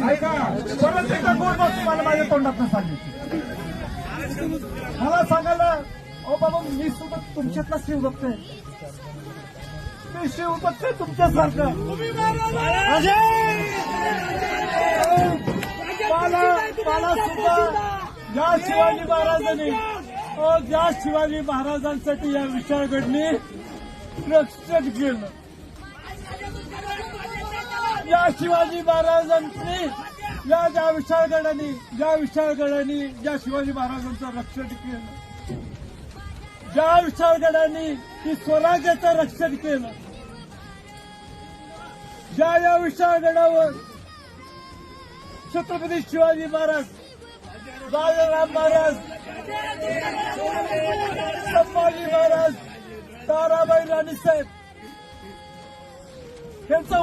ऐका, परत एकदा गोड बात तुम्हाला माझ्या तोंडात सांगितली. मला सांगायला अहो बाबा, मी सुद्धा तुमच्यातला शिवभक्त आहे. मी शिवभक्त आहे तुमच्यासारखं. मला सुद्धा ज्या शिवाजी महाराजांनी ज्या शिवाजी महाराजांसाठी या विशाळगडनी रक्षण केलं, या शिवाजी महाराजांनी ज्या विशाळगडाने ज्या शिवाजी महाराजांचं रक्षण केलं, ज्या विशाळगडाने ती स्वराज्याचं रक्षण केलं, या विशाळगडावर छत्रपती शिवाजी महाराज, राजाराम महाराज, संभाजी महाराज, ताराबाई राणीसाहेब यांचं